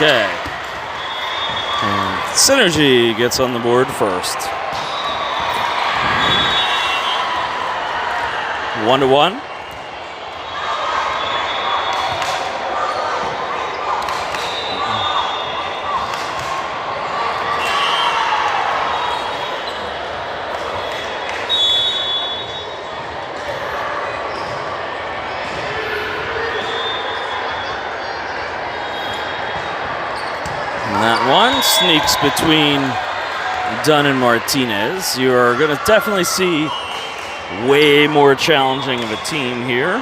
Okay. And Synergy gets on the board first. 1-1. And that one sneaks between Dunn and Martinez. You're going to definitely see way more challenging of a team here.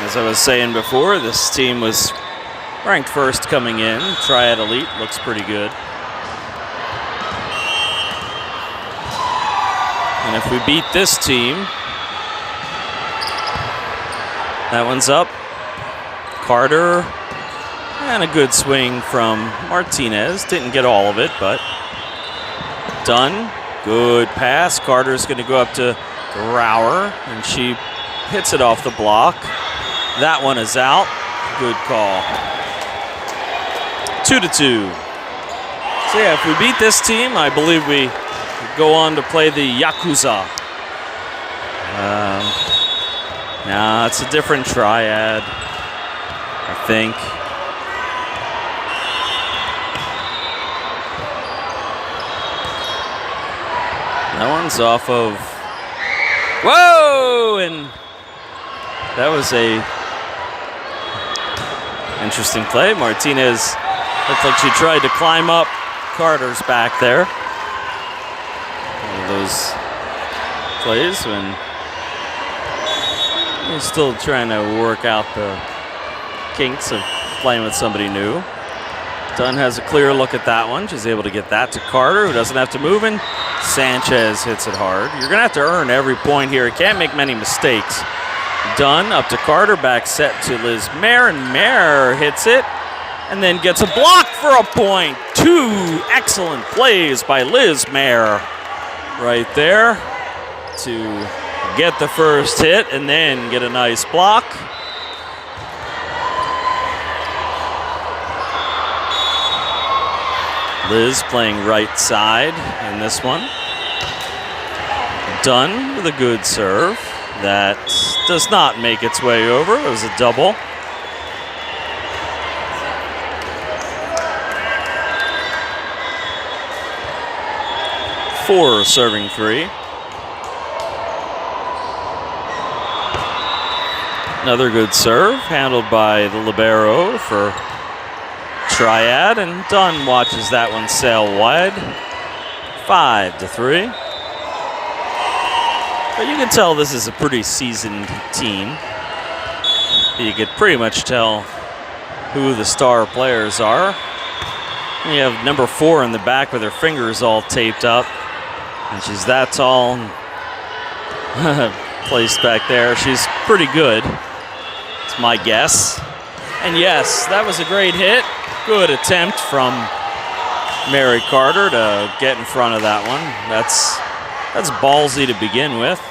As I was saying before, this team was ranked first coming in. Triad Elite looks pretty good. And if we beat this team, that one's up. Carter, and a good swing from Martinez. Didn't get all of it, but Dunn. Good pass. Carter's going to go up to Rauer, and she hits it off the block. That one is out. Good call. 2-2. So yeah, if we beat this team, I believe we go on to play the Yakuza. Nah, it's a different Triad, I think. That one's off of, whoa, and that was a interesting play. Martinez looked like she tried to climb up. Carter's back there. One of those plays when you're still trying to work out the kinks of playing with somebody new. Dunn has a clear look at that one. She's able to get that to Carter, who doesn't have to move in. Sanchez hits it hard. You're going to have to earn every point here. You can't make many mistakes. Dunn up to Carter, back set to Liz Mayer, and Mayer hits it and then gets a block for a point. 2 excellent plays by Liz Mayer right there to get the first hit and then get a nice block. Liz playing right side in this one. Dunn with a good serve. That does not make its way over. It was a double. Four serving 3. Another good serve handled by the libero for Triad, and Dunn watches that one sail wide. 5-3. But you can tell this is a pretty seasoned team. You could pretty much tell who the star players are. And you have number 4 in the back with her fingers all taped up, and she's that tall and placed back there. She's pretty good. It's my guess. And yes, that was a great hit. Good attempt from Mary Carter to get in front of that one. That's ballsy to begin with.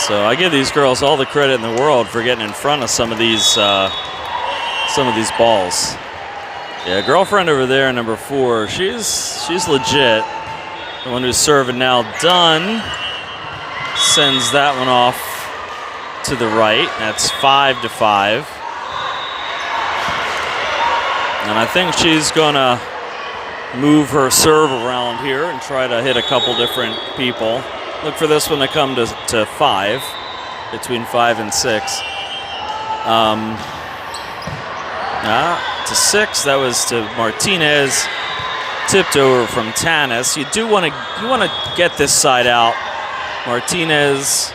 So I give these girls all the credit in the world for getting in front of some of these balls. Yeah, girlfriend over there, number 4. She's legit. The one who's serving now, Dunn, sends that one off to the right. That's 5-5. And I think she's gonna move her serve around here and try to hit a couple different people. Look for this one to come to 5, between 5 and 6. To 6, that was to Martinez. Tipped over from Tanis. You want to get this side out. Martinez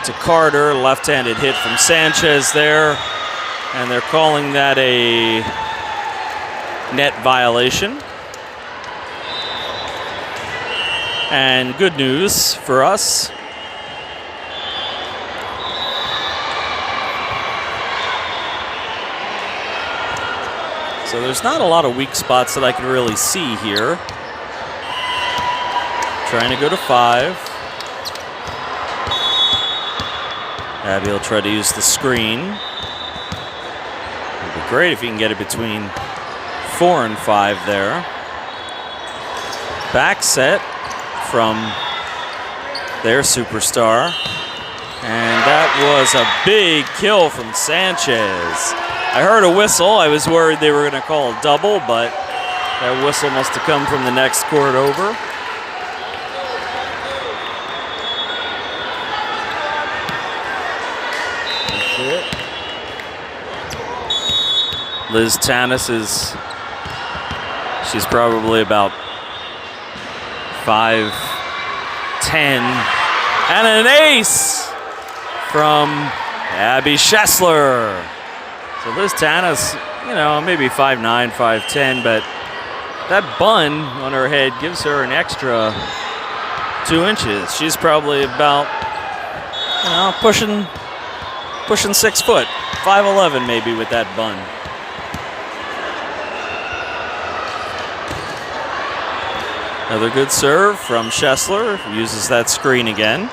to Carter, left-handed hit from Sanchez there, and they're calling that a net violation. And good news for us. So there's not a lot of weak spots that I can really see here. Trying to go to 5. Abby will try to use the screen. It'd be great if he can get it between 4 and 5 there. Back set from their superstar. And that was a big kill from Sanchez. I heard a whistle. I was worried they were going to call a double, but that whistle must have come from the next court over. Liz Tanis she's probably about 5'10", and an ace from Abby Schessler. So Liz Tanis, maybe 5'9", 5'10", but that bun on her head gives her an extra 2 inches. She's probably about, pushing 6 foot, 5'11" maybe with that bun. Another good serve from Schessler, who uses that screen again.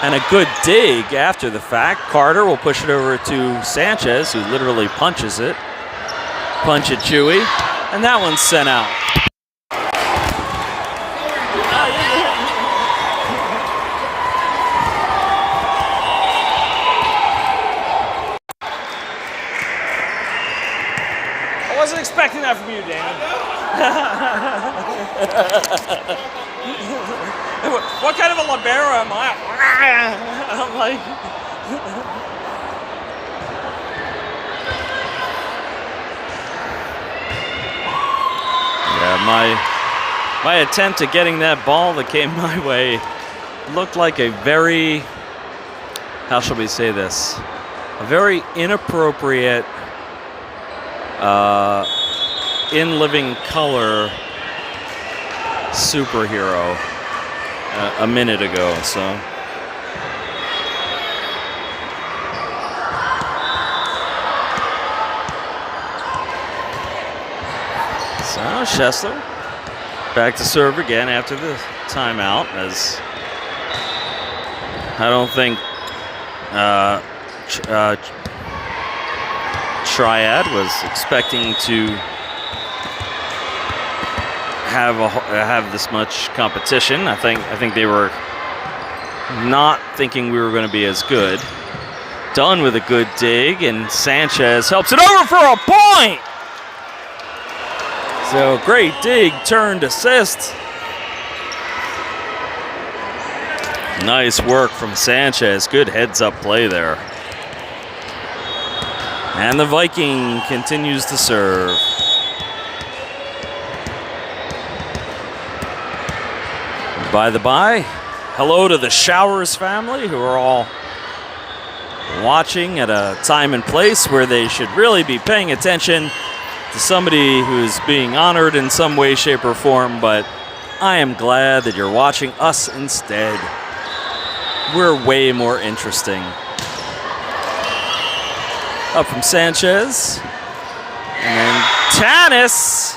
And a good dig after the fact. Carter will push it over to Sanchez, who literally punches it. Punch it, Chewy. And that one's sent out. I wasn't expecting that from you, Dan. What kind of a libero am I? I'm like... Yeah, my attempt at getting that ball that came my way looked like a very, how shall we say this? A very inappropriate in living color superhero a minute ago, so. So Schessler back to serve again after the timeout, as I don't think Triad was expecting to have this much competition. I think they were not thinking we were going to be as good. Dunn with a good dig, and Sanchez helps it over for a point. So great dig, turned assist. Nice work from Sanchez. Good heads-up play there. And the Viking continues to serve. By the by, hello to the Showers family, who are all watching at a time and place where they should really be paying attention to somebody who's being honored in some way, shape, or form, but I am glad that you're watching us instead. We're way more interesting. Up from Sanchez. And then Tanis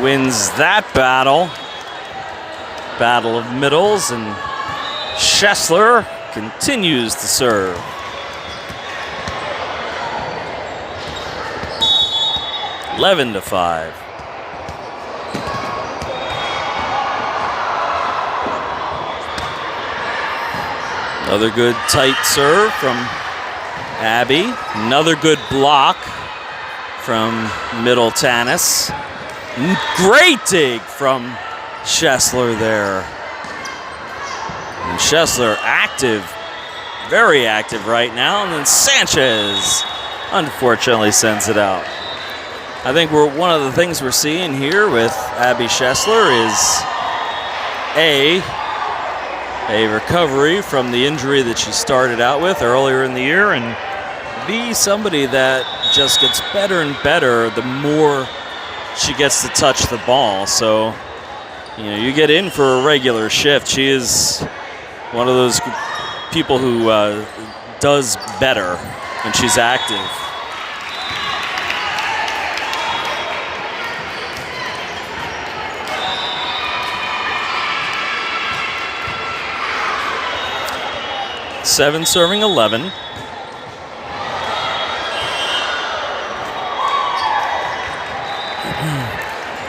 wins that battle. Battle of middles, and Schessler continues to serve. (11 to 5). Another good tight serve from Abby. Another good block from middle Tanis. Great dig from Schessler there. And Schessler active, very active right now. And then Sanchez unfortunately sends it out. I think one of the things we're seeing here with Abby Schessler is a recovery from the injury that she started out with earlier in the year, and B, somebody that just gets better and better the more she gets to touch the ball. So, you get in for a regular shift. She is one of those people who does better when she's active. 7 serving 11.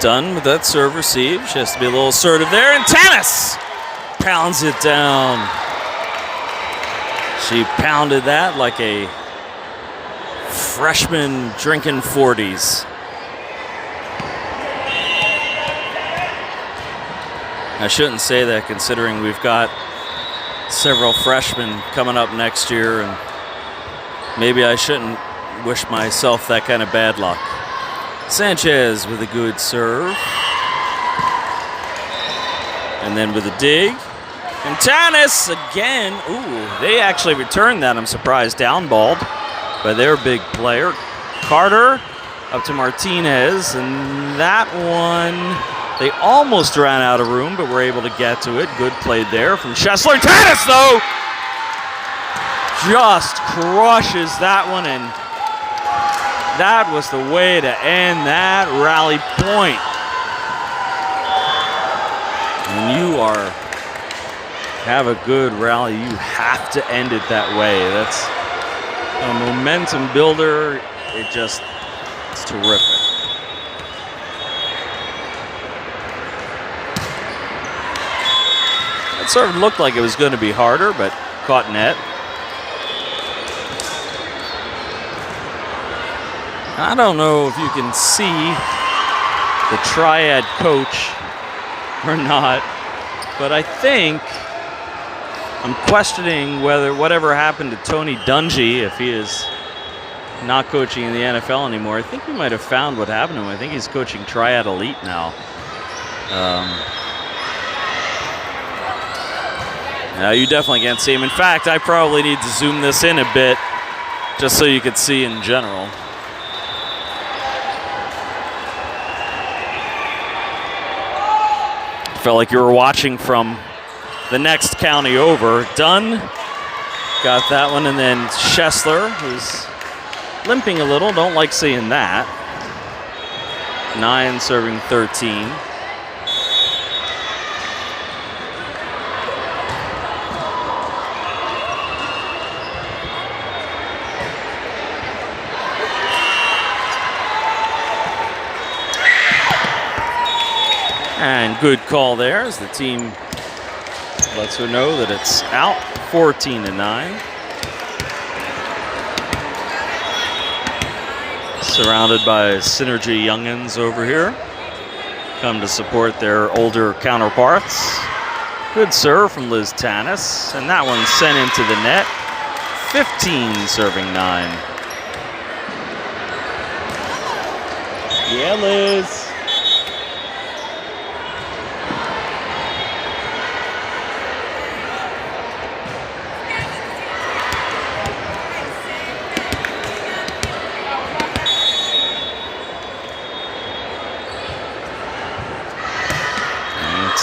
Done with that serve receive. She has to be a little assertive there. And Tanis pounds it down. She pounded that like a freshman drinking 40s. I shouldn't say that considering we've got several freshmen coming up next year, and maybe I shouldn't wish myself that kind of bad luck. Sanchez with a good serve. And then with a dig. And Tanis again. Ooh, they actually returned that. I'm surprised. Downballed by their big player. Carter up to Martinez. And that one, they almost ran out of room, but were able to get to it. Good play there from Schessler. Tanis, though, just crushes that one, and that was the way to end that rally point. When you have a good rally, you have to end it that way. That's a momentum builder. It's terrific. It sort of looked like it was going to be harder, but caught net. I don't know if you can see the Triad coach or not, but I think I'm questioning whether whatever happened to Tony Dungy, if he is not coaching in the NFL anymore. I think we might have found what happened to him. I think he's coaching Triad Elite now. Now you definitely can't see him. In fact, I probably need to zoom this in a bit just so you could see in general. Felt like you were watching from the next county over. Dunn got that one, and then Schessler, who's limping a little. Don't like seeing that. 9 serving 13. And good call there as the team lets her know that it's out. 14-9. Surrounded by Synergy youngins over here. Come to support their older counterparts. Good serve from Liz Tanis. And that one sent into the net. 15 serving 9. Yeah, Liz.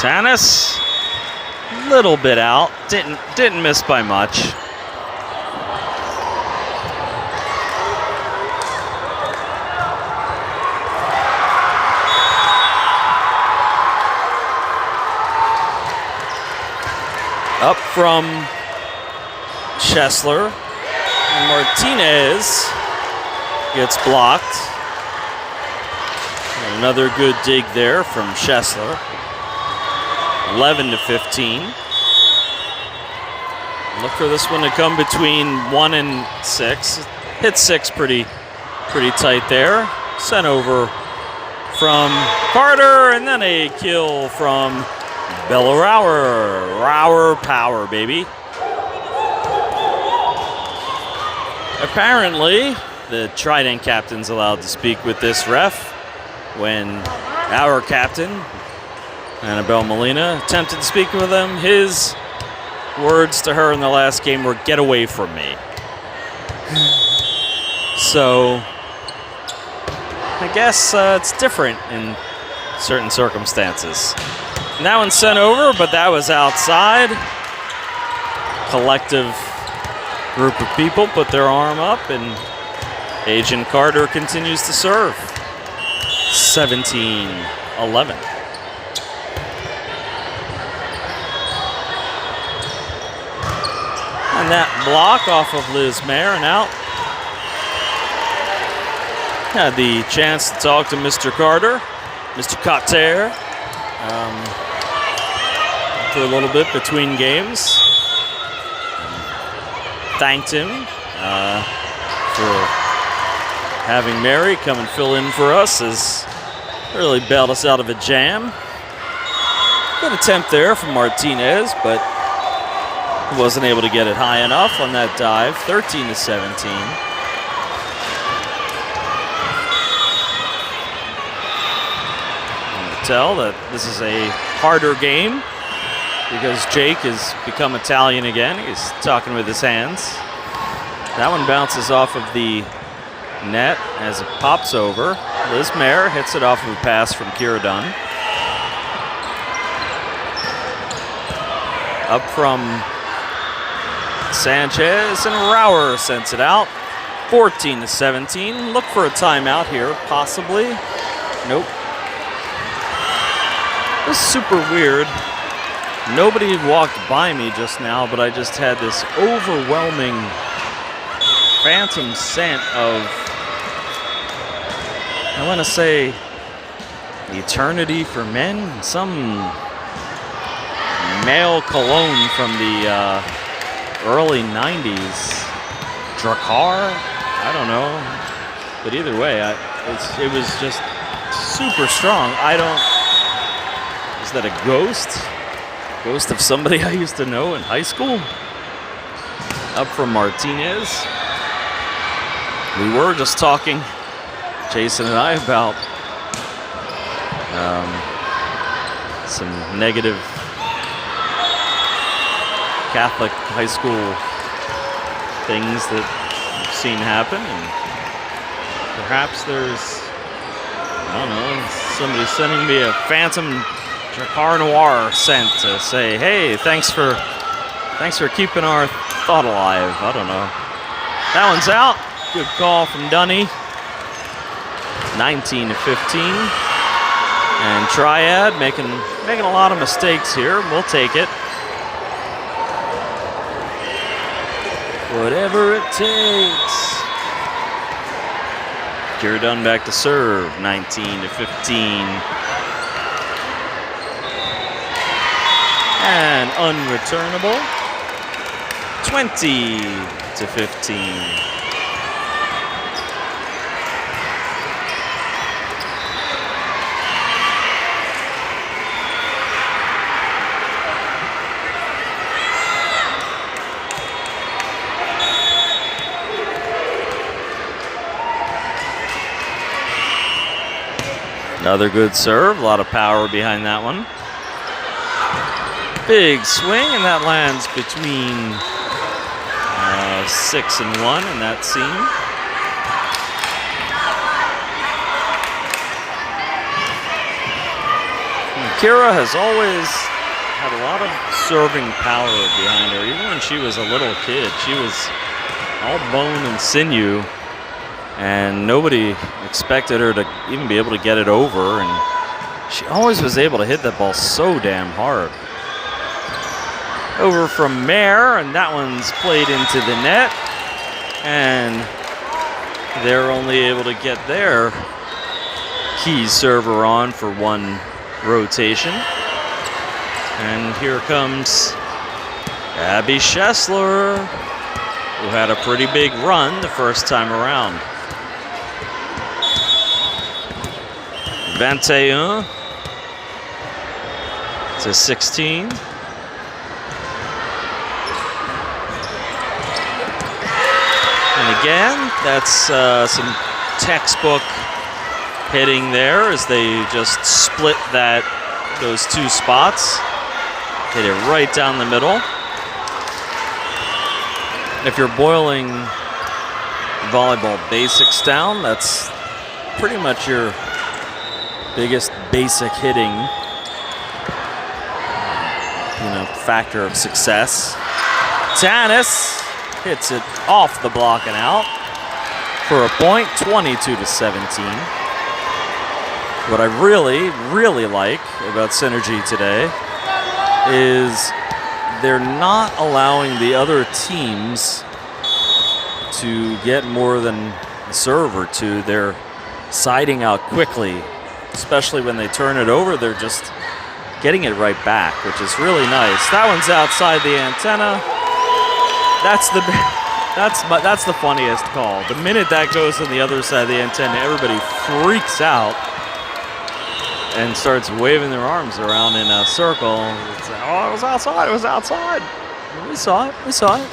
Tanis, little bit out, didn't miss by much. Up from Schessler, and Martinez gets blocked. And another good dig there from Schessler. 11-15. Look for this one to come between 1 and 6. Hit 6 pretty tight there. Sent over from Carter, and then a kill from Bella Rauer. Rauer power, baby. Apparently, the Trident captain's allowed to speak with this ref when our captain, Annabelle Molina, attempted to speak with him. His words to her in the last game were, "Get away from me." So I guess it's different in certain circumstances. And that one's sent over, but that was outside. Collective group of people put their arm up, and Agent Carter continues to serve. 17-11. And that block off of Liz Mayer and out. Had the chance to talk to Mr. Carter, Mr. Cotter, for a little bit between games. Thanked him for having Mary come and fill in for us, as really bailed us out of a jam. Good attempt there from Martinez, but wasn't able to get it high enough on that dive. 13-17. Tell that this is a harder game because Jake has become Italian again. He's talking with his hands. That one bounces off of the net as it pops over. Liz Mayer hits it off of a pass from Kira Dunn. Up from Sanchez, and Rauer sends it out. 14-17. Look for a timeout here, possibly. Nope. It was super weird. Nobody walked by me just now, but I just had this overwhelming phantom scent of, I want to say, Eternity for Men, some male cologne from the early 90s. Drakkar? I don't know. But either way, it was just super strong. Is that a ghost? Ghost of somebody I used to know in high school? Up from Martinez. We were just talking, Jason and I, about some negative Catholic high school things that we've seen happen, and perhaps there's, I don't know, somebody sending me a phantom Drakkar Noir sent to say, hey, thanks for keeping our thought alive. I don't know. That one's out. Good call from Dunny. 19-15. And Triad making a lot of mistakes here. We'll take it. Whatever it takes. Kira Dunn back to serve. 19-15. And unreturnable. 20-15. Another good serve, a lot of power behind that one. Big swing, and that lands between 6 and 1 in that seam. And Kira has always had a lot of serving power behind her. Even when she was a little kid, she was all bone and sinew, and nobody expected her to even be able to get it over, and she always was able to hit that ball so damn hard. Over from Mayer, and that one's played into the net, and they're only able to get their key server on for one rotation. And here comes Abby Schessler, who had a pretty big run the first time around. 21 to 16. And again, that's some textbook hitting there as they just split those two spots. Hit it right down the middle. If you're boiling volleyball basics down, that's pretty much your biggest basic hitting factor of success. Tanis hits it off the block and out for a point, 22-17. What I really, really like about Synergy today is they're not allowing the other teams to get more than a serve or two. They're siding out quickly, especially when they turn it over. They're just getting it right back, which is really nice. That one's outside the antenna. That's the funniest call. The minute that goes on the other side of the antenna, everybody freaks out and starts waving their arms around in a circle. It's like, oh, it was outside, it was outside. We saw it, we saw it.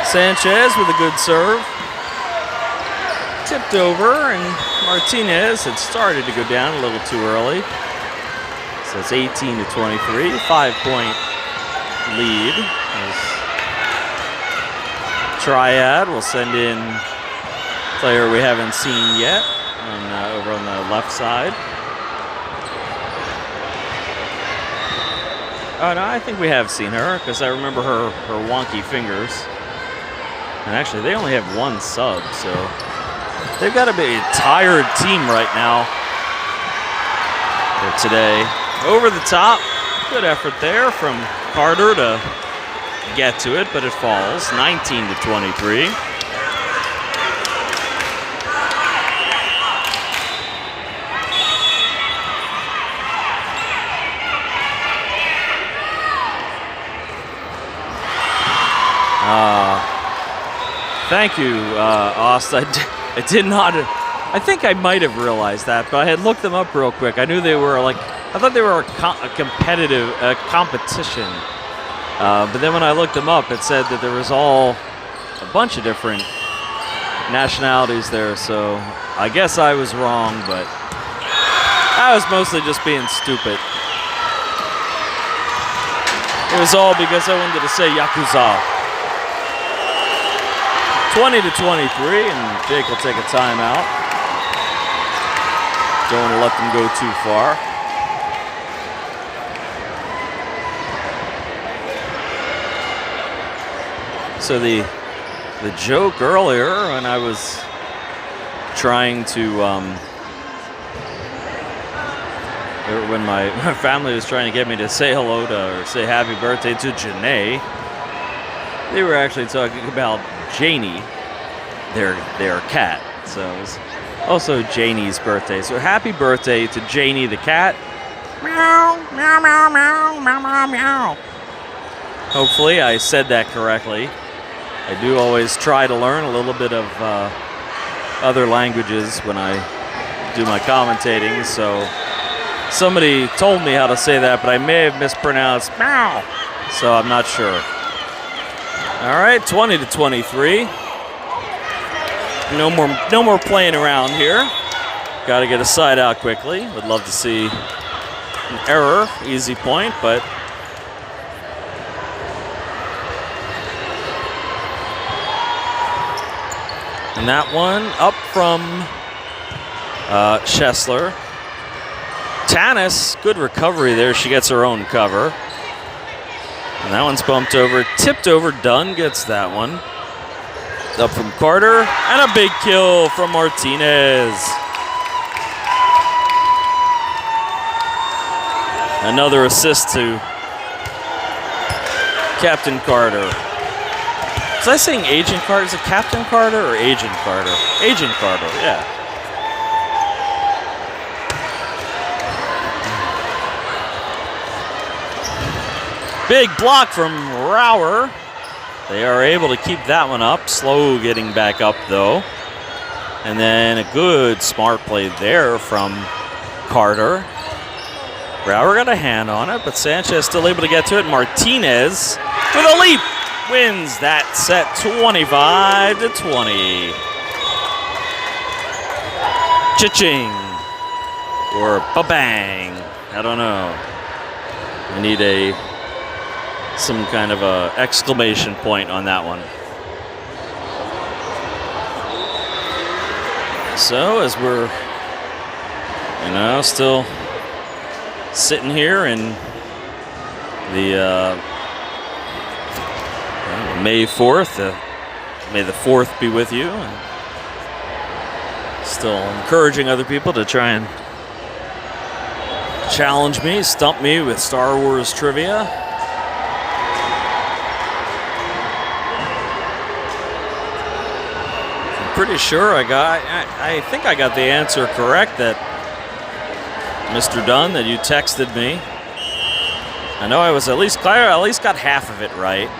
Sanchez with a good serve. Tipped over, and Martinez had started to go down a little too early. So it's 18 to 23, 5-point lead. As Triad will send in a player we haven't seen yet over on the left side. Oh no, I think we have seen her because I remember her wonky fingers. And actually, they only have one sub, so they've got to be a tired team right now for today. Over the top, good effort there from Carter to get to it, but it falls, 19 to 23. Thank you, Austin. I did not. I think I might have realized that, but I had looked them up real quick. I knew they were I thought they were a competitive competition. But then when I looked them up, it said that there was a bunch of different nationalities there. So I guess I was wrong, but I was mostly just being stupid. It was all because I wanted to say Yakuza. 20 to 23, and Jake will take a timeout. Don't want to let them go too far. So the joke earlier when I was trying to, when my family was trying to get me to say hello to or say happy birthday to Janae, they were actually talking about Janie, their cat. So it was also Janie's birthday. So happy birthday to Janie the cat. Meow, meow, meow, meow, meow, meow, meow. Hopefully I said that correctly. I do always try to learn a little bit of other languages when I do my commentating. So somebody told me how to say that, but I may have mispronounced meow. So I'm not sure. All right, 20 to 23. No more playing around here. Got to get a side out quickly. Would love to see an error, easy point, but and that one up from Schessler. Tanis, good recovery there. She gets her own cover. And that one's bumped over, tipped over. Dunn gets that one. Up from Carter, and a big kill from Martinez. Another assist to Captain Carter. Was I saying Agent Carter? Is it Captain Carter or Agent Carter? Agent Carter, yeah. Big block from Rauer. They are able to keep that one up. Slow getting back up, though. And then a good smart play there from Carter. Rauer got a hand on it, but Sanchez still able to get to it. Martinez with a leap wins that set 25 to 20. Cha-ching. Or ba-bang. I don't know. I need some kind of a exclamation point on that one. So as we're, still sitting here in the May 4th, may the 4th be with you. And still encouraging other people to try and challenge me, stump me with Star Wars trivia. pretty sure I think I got the answer correct, that Mr. Dunn, that you texted me. I know I was at least got half of it right.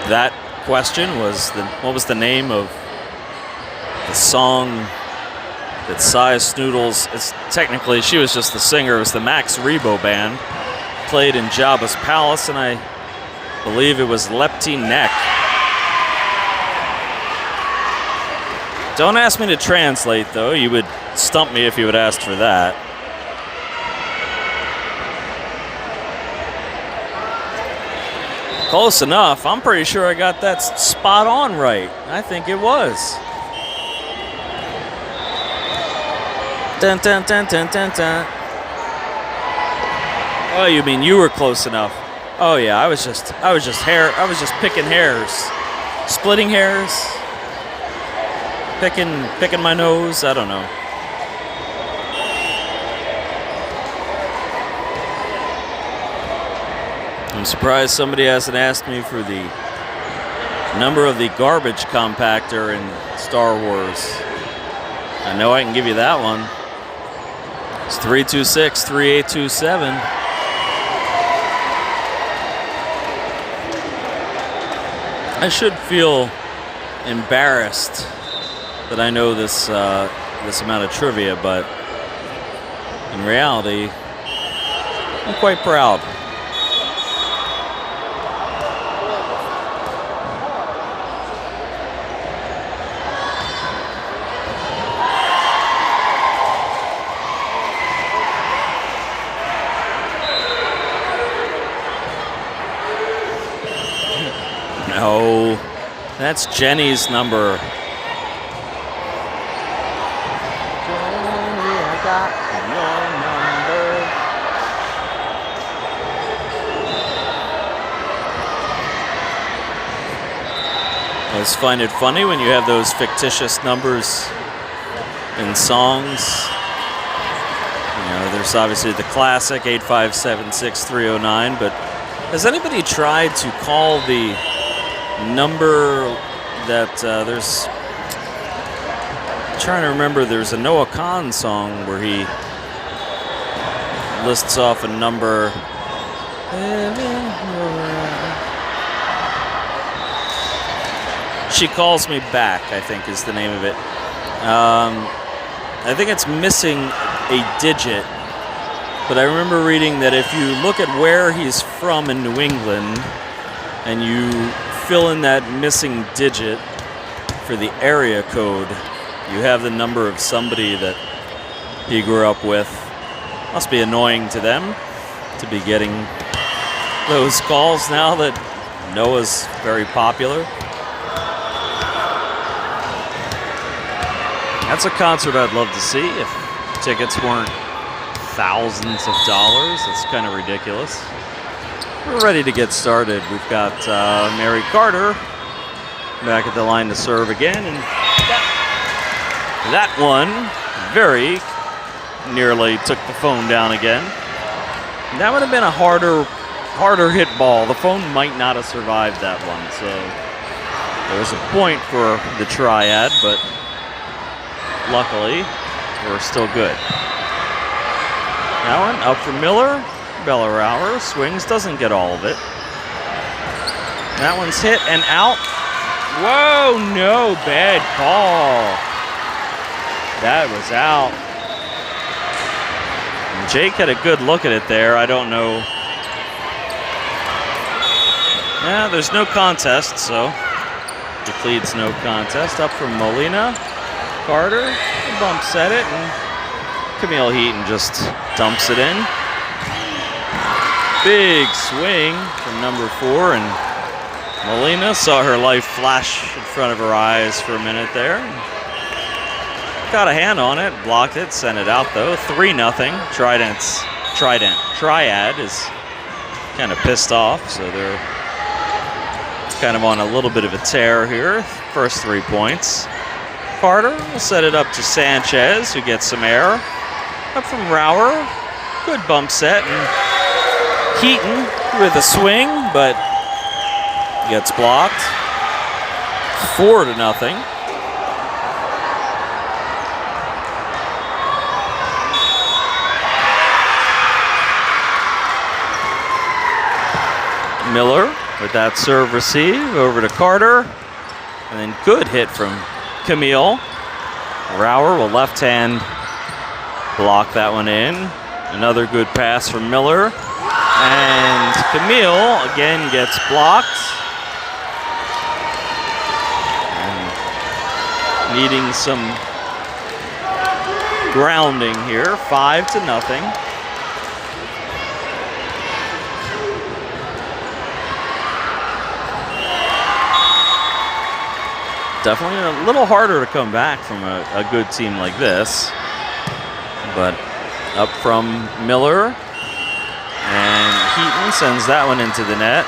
That question was what was the name of the song that Sia Snoodles, technically she was just the singer, it was the Max Rebo Band, played in Jabba's Palace, and I believe it was Lepti Neck. Don't ask me to translate, though. You would stump me if you would ask for that. Close enough. I'm pretty sure I got that spot on right. I think it was. Dun, dun, dun, dun, dun, dun. Oh, you mean you were close enough? Oh yeah, I was just picking hairs, splitting hairs, picking my nose. I don't know. I'm surprised somebody hasn't asked me for the number of the garbage compactor in Star Wars. I know I can give you that one. It's 326-3827. I should feel embarrassed that I know this amount of trivia, but in reality, I'm quite proud. No, that's Jenny's number. Jenny, I got your number. I always find it funny when you have those fictitious numbers in songs. You know, there's obviously the classic 8576309, but has anybody tried to call the number that there's, I'm trying to remember, there's a Noah Khan song where he lists off a number. She Calls Me Back, I think is the name of it. I think it's missing a digit, but I remember reading that if you look at where he's from in New England and you fill in that missing digit for the area code, you have the number of somebody that he grew up with. Must be annoying to them to be getting those calls now that Noah's very popular. That's a concert I'd love to see if tickets weren't thousands of dollars. It's kind of ridiculous. We're ready to get started. We've got Mary Carter back at the line to serve again, and that one very nearly took the phone down again. That would have been a harder hit ball. The phone might not have survived that one, so there's a point for the Triad, but luckily we're still good. That one up for Miller. Bella Rauer swings, doesn't get all of it. That one's hit and out. Whoa, no, bad call. That was out. And Jake had a good look at it there. I don't know. Yeah, there's no contest, so decledes no contest. Up from Molina. Carter bumps at it, and Camille Heaton just dumps it in. Big swing from number 4, and Molina saw her life flash in front of her eyes for a minute there. Got a hand on it, blocked it, sent it out though. 3-0. Triad is kind of pissed off, so they're kind of on a little bit of a tear here. First 3 points. Carter will set it up to Sanchez, who gets some air. Up from Rauer, good bump set, and Heaton with a swing, but gets blocked. 4-0. Miller with that serve receive over to Carter. And then good hit from Camille. Rauer will left hand block that one in. Another good pass from Miller. And Camille again gets blocked. And needing some grounding here. 5-0. Definitely a little harder to come back from a good team like this. But up from Miller. And Heaton sends that one into the net.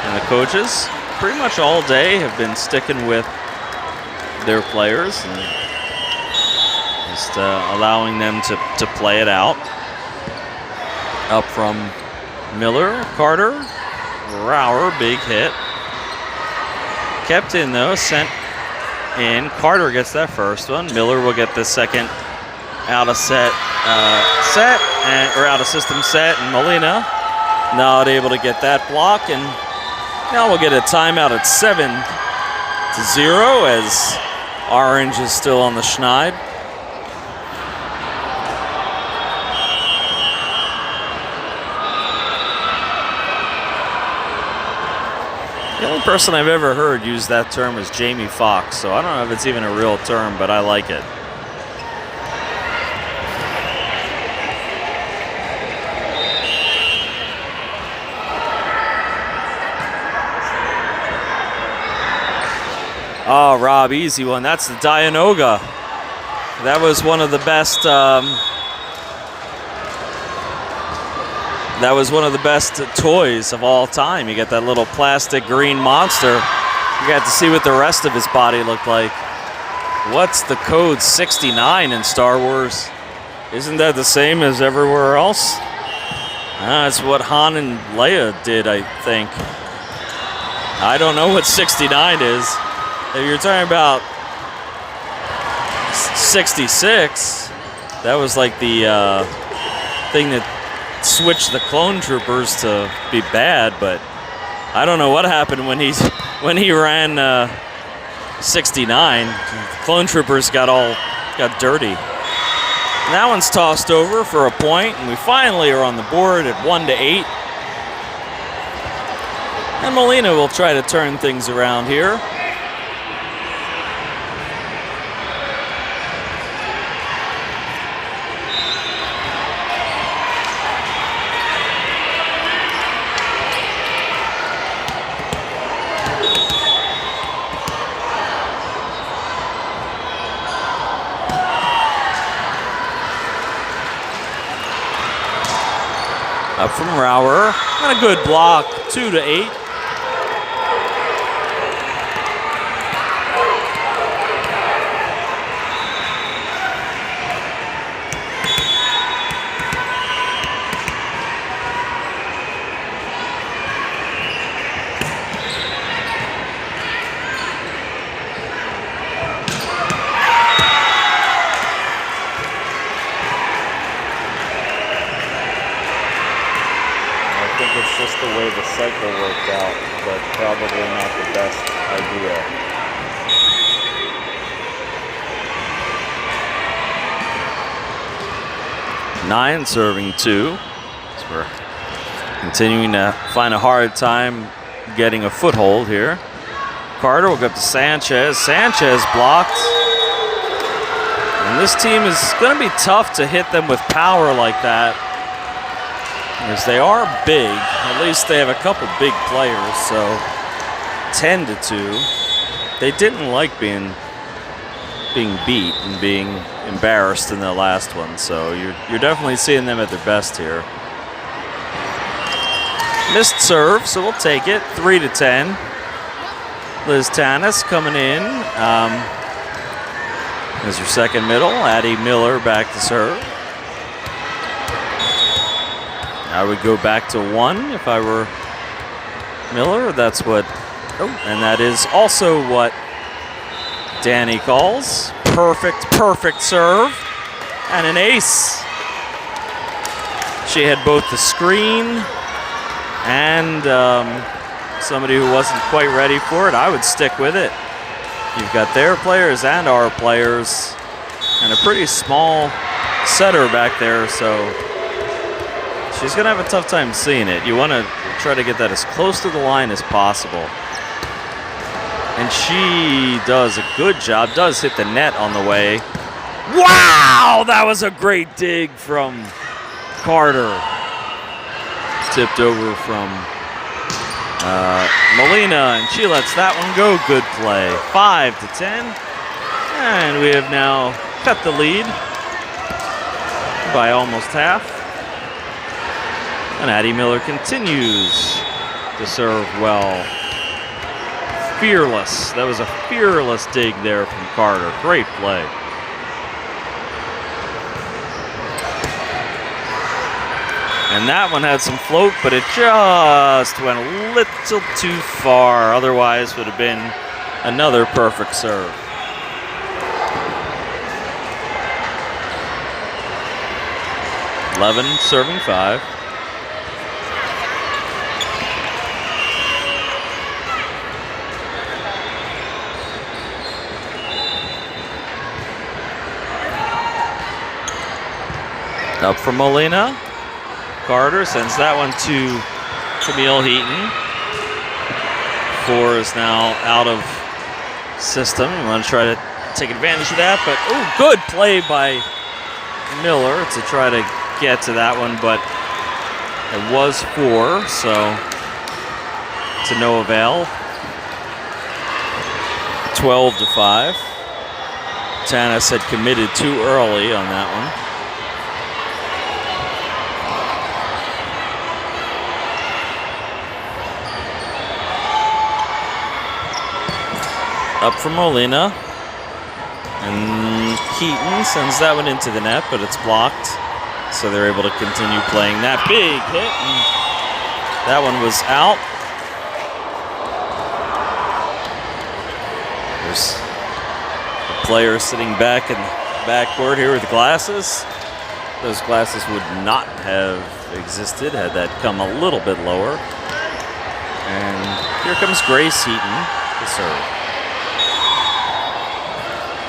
And the coaches pretty much all day have been sticking with their players and just allowing them to play it out. Up from Miller, Carter, Rauer, big hit. Kept in though, sent in. Carter gets that first one. Miller will get the second out of out of system set, and Molina not able to get that block, and now we'll get a timeout at 7-0 as Orange is still on the schneid. The only person I've ever heard use that term is Jamie Foxx, so I don't know if it's even a real term, but I like it. Oh, Rob, easy one. That's the Dianoga. That was one of the best. That was one of the best toys of all time. You get that little plastic green monster. You got to see what the rest of his body looked like. What's the code 69 in Star Wars? Isn't that the same as everywhere else? That's what Han and Leia did, I think. I don't know what 69 is. If you're talking about 66, that was like the thing that switched the clone troopers to be bad, but I don't know what happened when he ran 69. Clone troopers got dirty. And that one's tossed over for a point, and we finally are on the board at 1-8. And Molina will try to turn things around here. Up from Rauer, and a good block, 2-8. It's just the way the cycle worked out, but probably not the best idea. Nine serving 2. So we're continuing to find a hard time getting a foothold here. Carter will go up to Sanchez. Sanchez blocked. And this team is going to be tough to hit them with power like that, because they are big. At least they have a couple big players, so 10-2. They didn't like being beat and being embarrassed in the last one, so you're definitely seeing them at their best here. Missed serve, so we'll take it. 3-10. Liz Tanis coming in as your second middle. Addie Miller back to serve. I would go back to 1 if I were Miller. That's what, and that is also what Danny calls. Perfect serve and an ace. She had both the screen and somebody who wasn't quite ready for it. I would stick with it. You've got their players and our players and a pretty small setter back there, so she's going to have a tough time seeing it. You want to try to get that as close to the line as possible. And she does a good job, does hit the net on the way. Wow, that was a great dig from Carter. Tipped over from Molina, and she lets that one go. Good play. 5-10. And we have now cut the lead by almost half. And Addie Miller continues to serve well. Fearless. That was a fearless dig there from Carter. Great play. And that one had some float, but it just went a little too far. Otherwise, would have been another perfect serve. Levin serving 5. Up from Molina. Carter sends that one to Camille Heaton. 4 is now out of system. We want to try to take advantage of that, but good play by Miller to try to get to that one, but it was 4, so to no avail. 12-5. Tanis had committed too early on that one. Up from Molina, and Heaton sends that one into the net, but it's blocked, so they're able to continue playing that big hit, and that one was out. There's a player sitting back in the backcourt here with glasses. Those glasses would not have existed had that come a little bit lower. And here comes Grace Heaton to serve.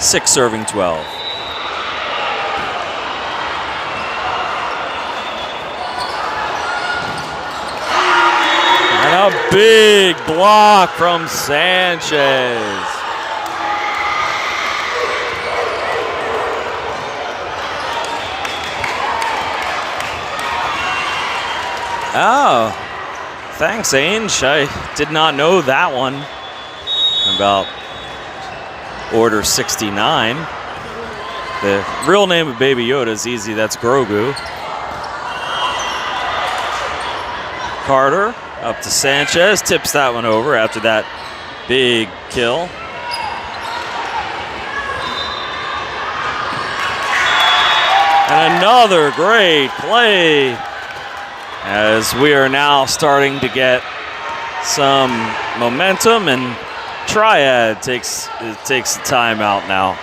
6 serving 12. And a big block from Sanchez. Oh, thanks, Ainge. I did not know that one about Order 69. The real name of Baby Yoda is easy. That's Grogu. Carter up to Sanchez. Tips that one over after that big kill. And another great play as we are now starting to get some momentum, and Triad takes the timeout now.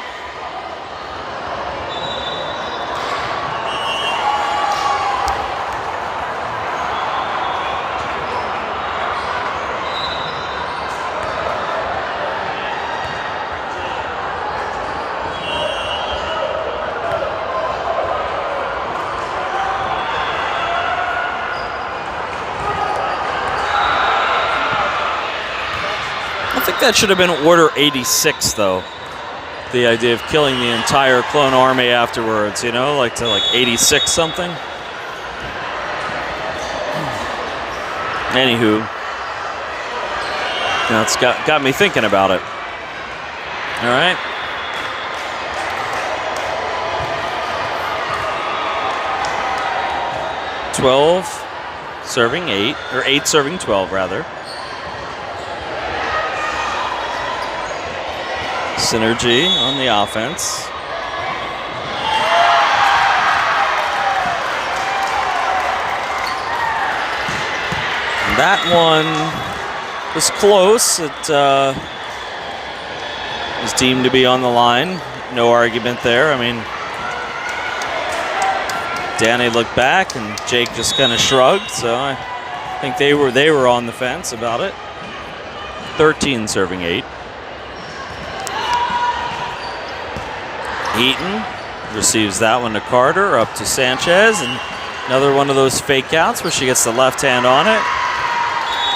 I think that should have been Order 86, though. The idea of killing the entire clone army afterwards, you know, like to 86 something. Anywho, it's got me thinking about it. All right. $12 serving 8, or 8 serving 12 rather. Synergy on the offense. That one was close. It was deemed to be on the line. No argument there. I mean, Danny looked back and Jake just kind of shrugged. So I think they were on the fence about it. 13 serving 8. Heaton receives that one to Carter, up to Sanchez, and another one of those fake outs where she gets the left hand on it.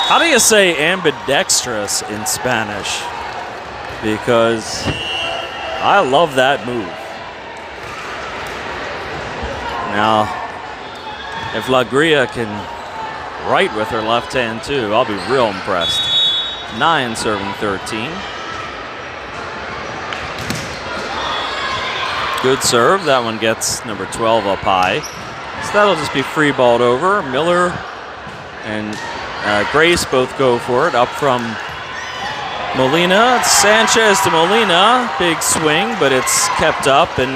How do you say ambidextrous in Spanish? Because I love that move. Now, if La Gria can write with her left hand too, I'll be real impressed. 9 serving 13. Good serve. That one gets number 12 up high. So that'll just be free balled over. Miller and Grace both go for it. Up from Molina. Sanchez to Molina. Big swing, but it's kept up, and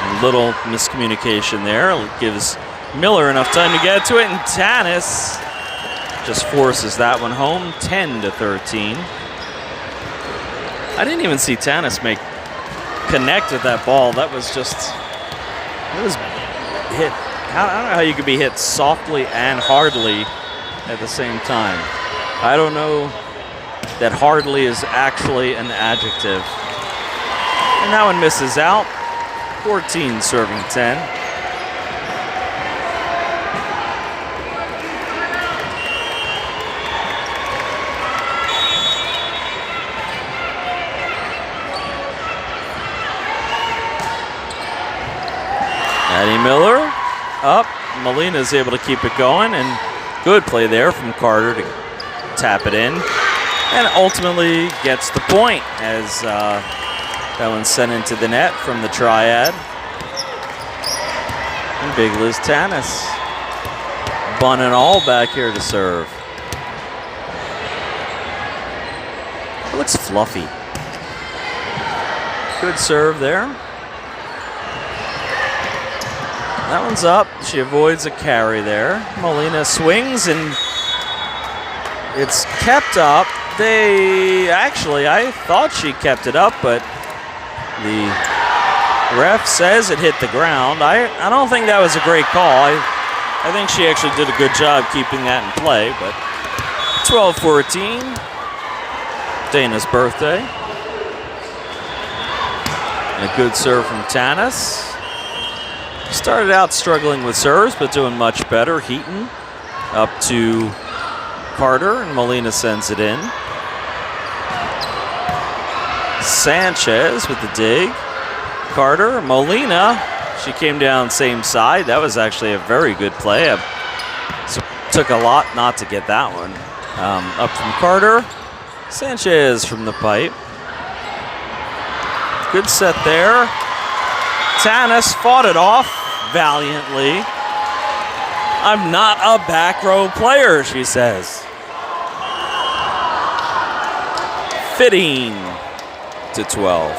a little miscommunication there. It gives Miller enough time to get to it, and Tanis just forces that one home. 10 to 13. I didn't even see Tanis connect with that ball. That was just, it was hit. I don't know how you could be hit softly and hardly at the same time. I don't know that hardly is actually an adjective. And that one misses out. 14 serving 10. Addie Miller up. Molina's able to keep it going, and good play there from Carter to tap it in, and ultimately gets the point as that one's sent into the net from the Triad. And Big Liz Tanis, bun and all, back here to serve. It looks fluffy. Good serve there. That one's up. She avoids a carry there. Molina swings, and it's kept up. I thought she kept it up, but the ref says it hit the ground. I don't think that was a great call. I think she actually did a good job keeping that in play, but 12-14. Dana's birthday. And a good serve from Tanis. Started out struggling with serves, but doing much better. Heaton up to Carter, and Molina sends it in. Sanchez with the dig. Carter, Molina. She came down same side. That was actually a very good play. Took a lot not to get that one. Up from Carter. Sanchez from the pipe. Good set there. Tanis fought it off valiantly. I'm not a back row player, she says. 15 to 12.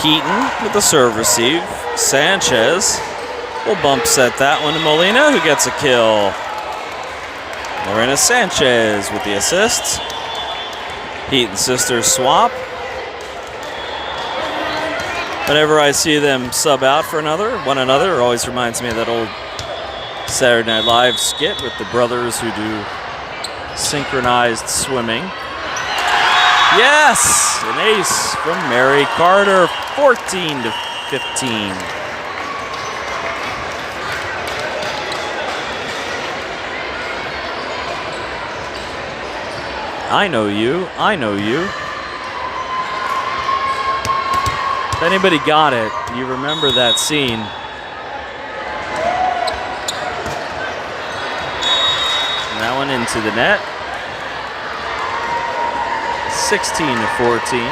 Heaton with the serve receive. Sanchez will bump set that one to Molina, who gets a kill. Lorena Sanchez with the assist. Heaton sisters swap. Whenever I see them sub out for one another, it always reminds me of that old Saturday Night Live skit with the brothers who do synchronized swimming. Yes! An ace from Mary Carter, 14 to 15. I know you. I know you. If anybody got it, you remember that scene. And that one into the net. 16 to 14.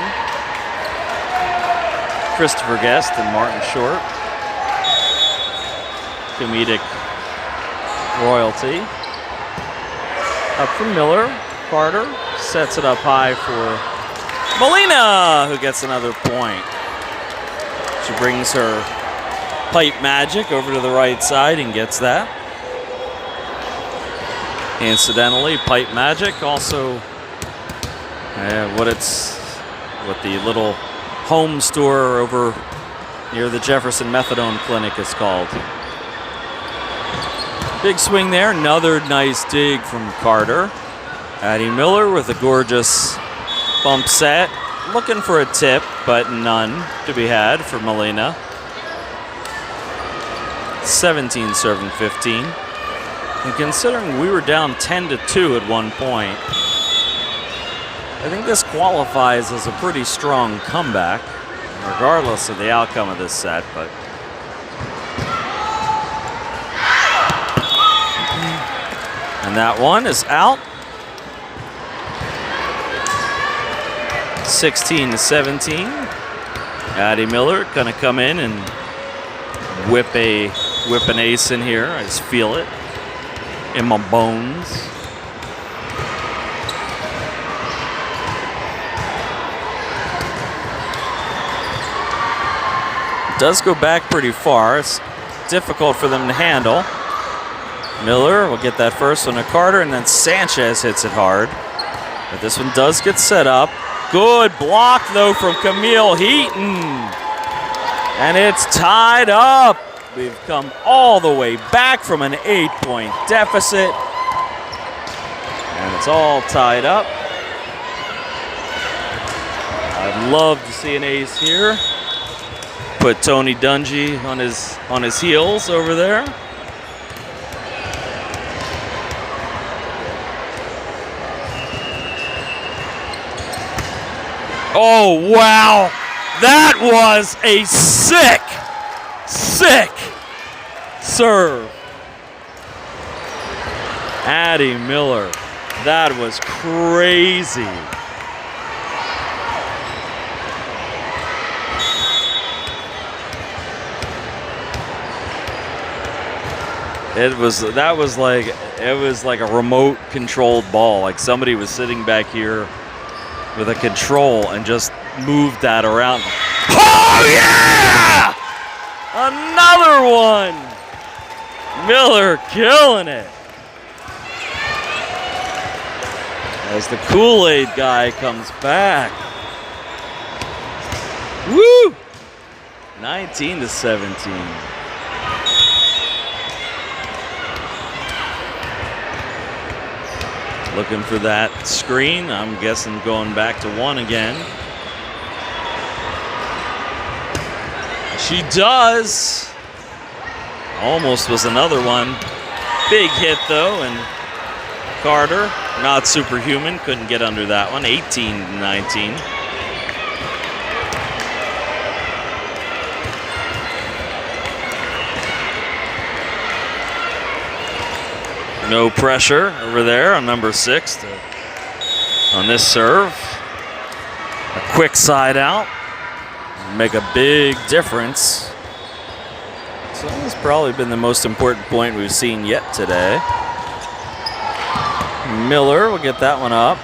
Christopher Guest and Martin Short. Comedic royalty. Up from Miller. Carter sets it up high for Molina, who gets another point. She brings her pipe magic over to the right side and gets that. Incidentally, pipe magic also what the little home store over near the Jefferson Methadone Clinic is called. Big swing there, another nice dig from Carter. Addie Miller with a gorgeous bump set. Looking for a tip, but none to be had for Molina. 17 serving 15. And considering we were down 10-2 at one point, I think this qualifies as a pretty strong comeback, regardless of the outcome of this set. But and that one is out. 16-17. Addie Miller gonna come in and whip an ace in here. I just feel it in my bones. It does go back pretty far. It's difficult for them to handle. Miller will get that first one to Carter, and then Sanchez hits it hard. But this one does get set up. Good block, though, from Camille Heaton. And it's tied up. We've come all the way back from an 8-point deficit. And it's all tied up. I'd love to see an ace here. Put Tony Dungy on his heels over there. Oh, wow. That was a sick serve. Addie Miller. That was crazy. It was like a remote controlled ball. Like somebody was sitting back here with a control and just moved that around. Oh yeah! Another one! Miller killing it. As the Kool-Aid guy comes back. Woo! 19-17. Looking for that screen. I'm guessing going back to one again. She does. Almost was another one. Big hit though, and Carter, not superhuman, couldn't get under that one. 18-19. No pressure over there on number 6 on this serve. A quick side out. Make a big difference. So this has probably been the most important point we've seen yet today. Miller will get that one up.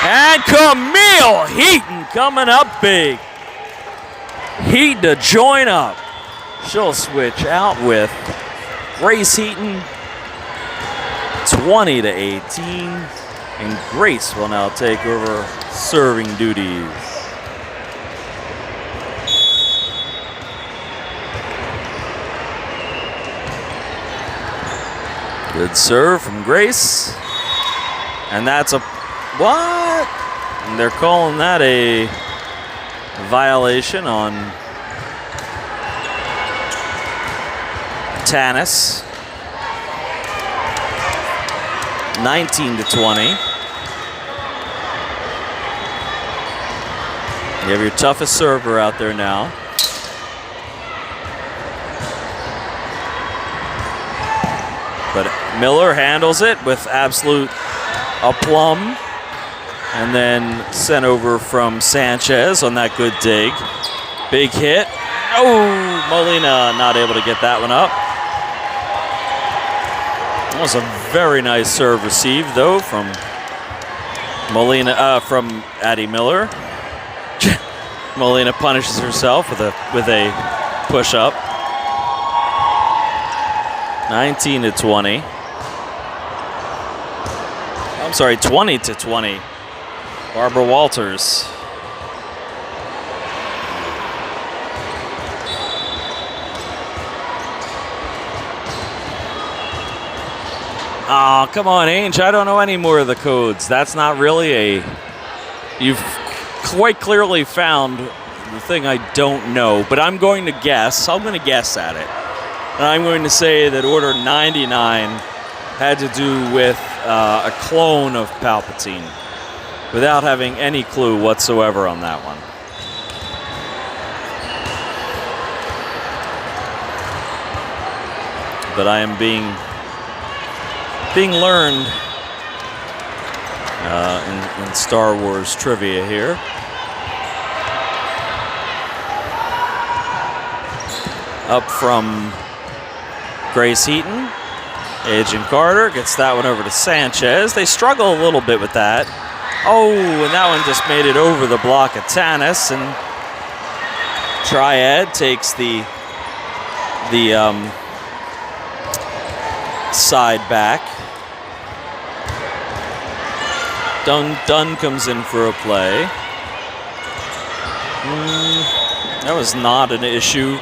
And Camille Heaton coming up big. Heaton to join up. She'll switch out with Grace Heaton, 20-18, and Grace will now take over serving duties. Good serve from Grace, and that's a what? And they're calling that a violation on Tanis. 19-20. You have your toughest server out there now. But Miller handles it with absolute aplomb. And then sent over from Sanchez on that good dig. Big hit. Oh, Molina not able to get that one up. That was a very nice serve received, though, from Molina from Addie Miller. Molina punishes herself with a push-up. 19-20. I'm sorry, 20-20. Barbara Walters. Oh, come on, Ainge. I don't know any more of the codes. That's not really a... You've quite clearly found the thing I don't know, but I'm going to guess. I'm going to guess at it. And I'm going to say that Order 99 had to do with a clone of Palpatine, without having any clue whatsoever on that one. But I am being learned in Star Wars trivia here. Up from Grace Heaton, Agent Carter gets that one over to Sanchez. They struggle a little bit with that. Oh, and that one just made it over the block of Tanis, and Triad takes the side back. Dunn comes in for a play. That was not an issue.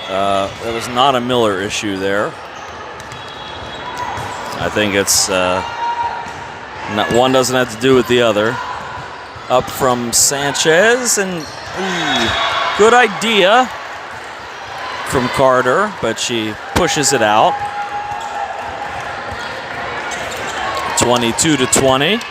That was not a Miller issue there. I think it's one doesn't have to do with the other. Up from Sanchez, and good idea from Carter, but she pushes it out. 22-20.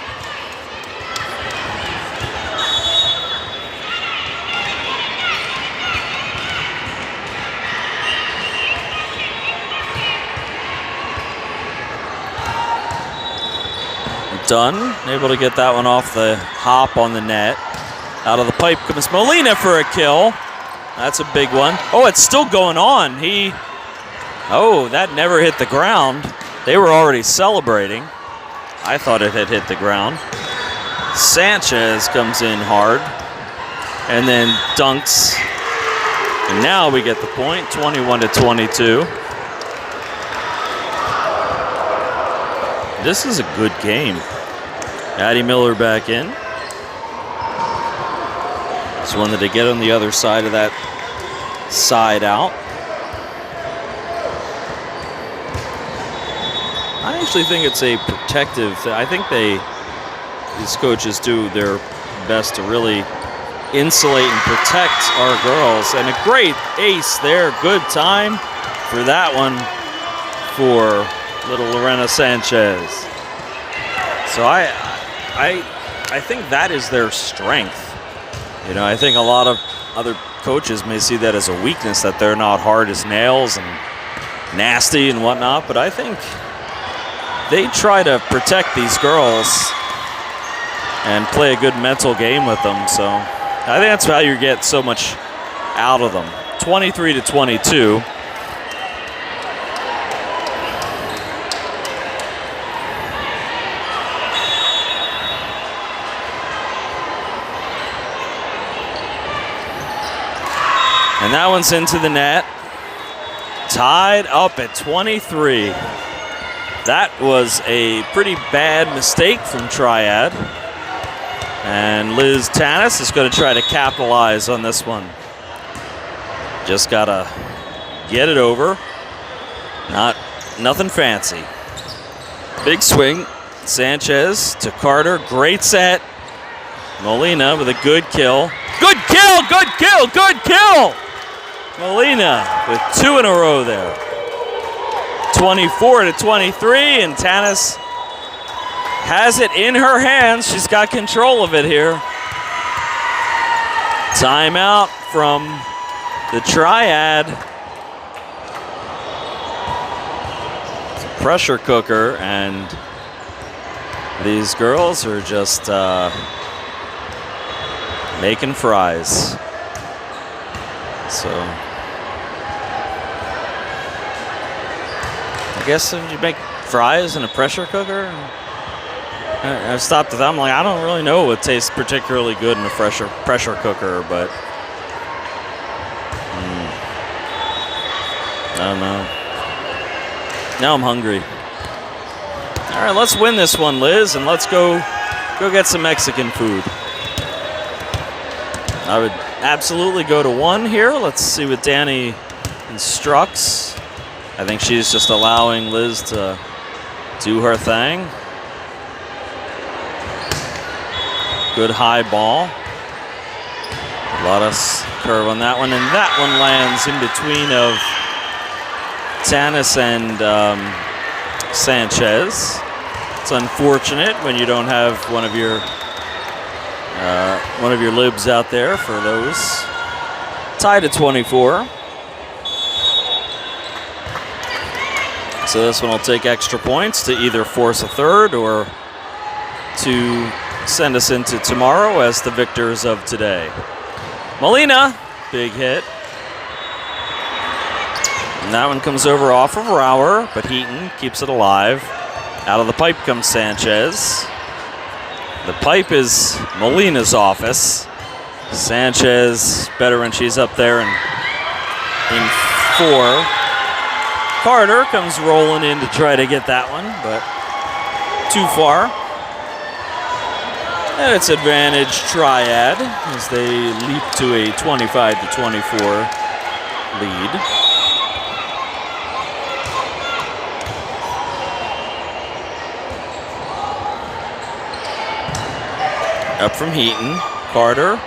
Dunn, able to get that one off the hop on the net. Out of the pipe comes Molina for a kill. That's a big one. Oh, it's still going on. Oh, that never hit the ground. They were already celebrating. I thought it had hit the ground. Sanchez comes in hard and then dunks. And now we get the point, 21-22. This is a good game. Addie Miller back in. Just wanted to get on the other side of that side out. I actually think it's a protective. I think these coaches do their best to really insulate and protect our girls. And a great ace there. Good time for that one for little Lorena Sanchez. So I think that is their strength. You know, I think a lot of other coaches may see that as a weakness, that they're not hard as nails and nasty and whatnot, but I think they try to protect these girls and play a good mental game with them. So I think that's how you get so much out of them. 23-22. And that one's into the net. Tied up at 23. That was a pretty bad mistake from Triad. And Liz Tanis is going to try to capitalize on this one. Just got to get it over. Nothing fancy. Big swing. Sanchez to Carter. Great set. Molina with a good kill. Good kill! Good kill! Good kill! Molina with two in a row there. 24-23, and Tanis has it in her hands. She's got control of it here. Timeout from the Triad. It's a pressure cooker, and these girls are just making fries. So I guess if you make fries in a pressure cooker, I've stopped at that. I'm like, I don't really know what tastes particularly good in a pressure cooker, but I don't know. Now I'm hungry. All right, let's win this one, Liz, and let's go get some Mexican food. I would absolutely go to 1 here. Let's see what Danny instructs. I think she's just allowing Liz to do her thing. Good high ball. A lot of curve on that one, and that one lands in between of Tanis and Sanchez. It's unfortunate when you don't have one of your libs out there for those. Tied at 24. So this one will take extra points to either force a third or to send us into tomorrow as the victors of today. Molina, big hit. And that one comes over off of Rauer, but Heaton keeps it alive. Out of the pipe comes Sanchez. The pipe is Molina's office. Sanchez better when she's up there and in 4. Carter comes rolling in to try to get that one, but too far. And it's advantage Triad as they leap to a 25-24 lead. Up from Heaton, Carter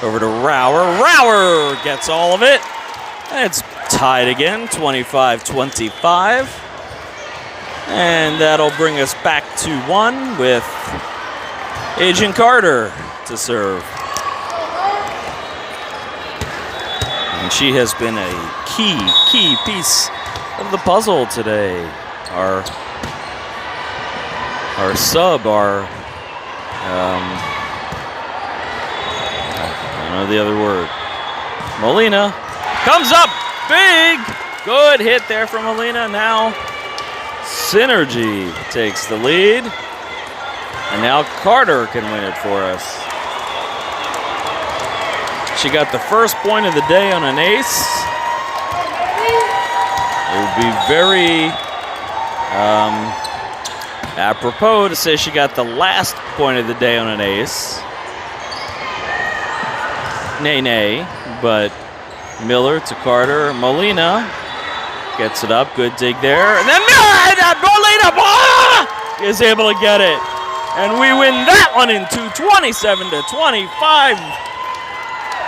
over to Rauer. Rauer gets all of it. And it's tied again, 25-25. And that'll bring us back to 1 with Agent Carter to serve. And she has been a key piece of the puzzle today. Our sub, I don't know the other word. Molina comes up big. Good hit there from Molina. Now Synergy takes the lead. And now Carter can win it for us. She got the first point of the day on an ace. It would be very apropos to say she got the last point of the day on an ace. Nay, but Miller to Carter. Molina gets it up. Good dig there. And then Molina is able to get it. And we win that one in 27-25.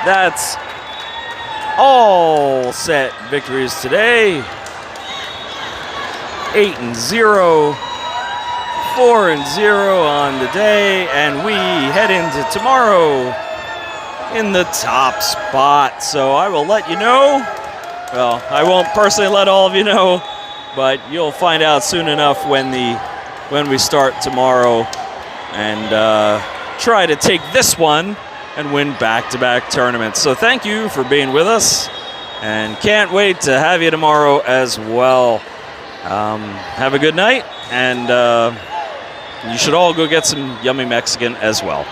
That's all set victories today. 8-0, 4-0 on the day, and we head into tomorrow in the top spot. So I will let you know. Well, I won't personally let all of you know, but you'll find out soon enough when we start tomorrow, and try to take this one and win back-to-back tournaments. So thank you for being with us, and can't wait to have you tomorrow as well. Have a good night, and you should all go get some yummy Mexican as well.